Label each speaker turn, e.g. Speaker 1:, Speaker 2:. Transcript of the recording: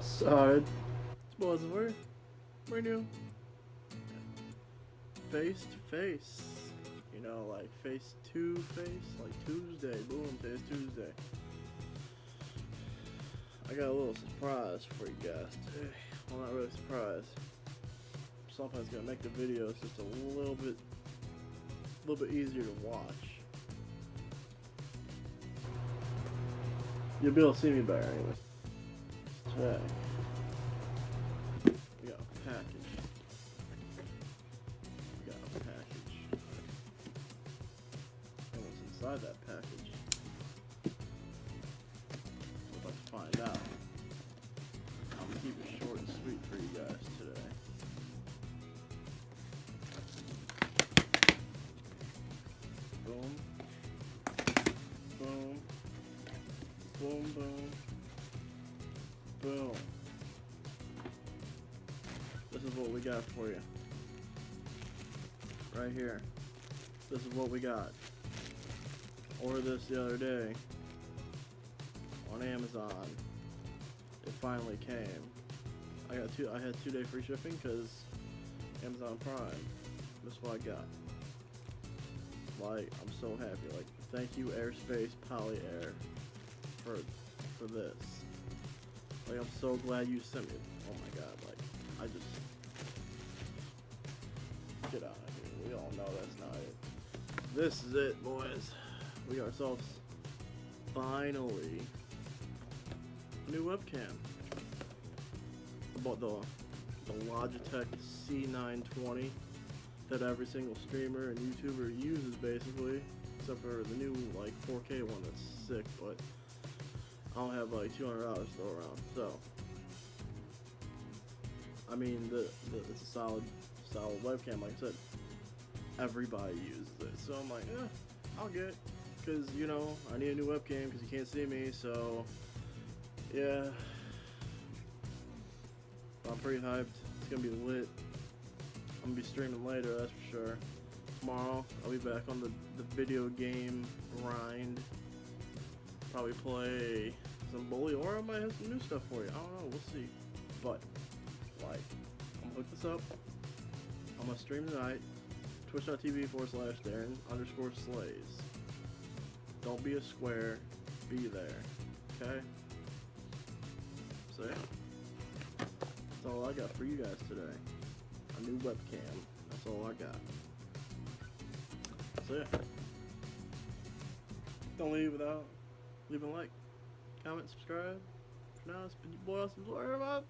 Speaker 1: Side. Spoilers word. Brand new. Face to face. You know, like face to face. Like Tuesday. Boom, today's Tuesday. I got a little surprise for you guys today. Well, not really surprise. Sometimes gonna make the videos just a little bit easier to watch. You'll be able to see me better anyway. Today, we got a package. And what's inside that package? We're about to find out. I'm gonna keep it short and sweet for you guys today. Boom. Boom. Boom, boom. Boom. This is what we got for you. Right here. This is what we got. Ordered this the other day on Amazon. It finally came. I had 2-day free shipping because Amazon Prime. This is what I got. Like, I'm so happy. Like, thank you Airspace Poly Air for this. Like, I'm so glad you sent me. Oh my god, like, I just get out of here. We all know that's not it. This is it, boys. We got ourselves finally a new webcam. I bought the Logitech C920 that every single streamer and YouTuber uses basically, except for the new like 4K one that's sick, but I don't have like $200 to throw around. So, I mean, it's a solid webcam. Like I said, everybody uses it. So I'm like, I'll get it. Because, you know, I need a new webcam because you can't see me. So, yeah. I'm pretty hyped. It's going to be lit. I'm going to be streaming later, that's for sure. Tomorrow, I'll be back on the video game grind. Probably play some bully, or I might have some new stuff for you. I don't know, we'll see. But, like, I'm gonna hook this up. I'm gonna stream tonight. Twitch.tv/Darren_Slays. Don't be a square, be there. Okay? So yeah. That's all I got for you guys today. A new webcam. That's all I got. So yeah. Don't leave without leaving a like, comment, subscribe. For now, it's been your boy, Awesome Florida.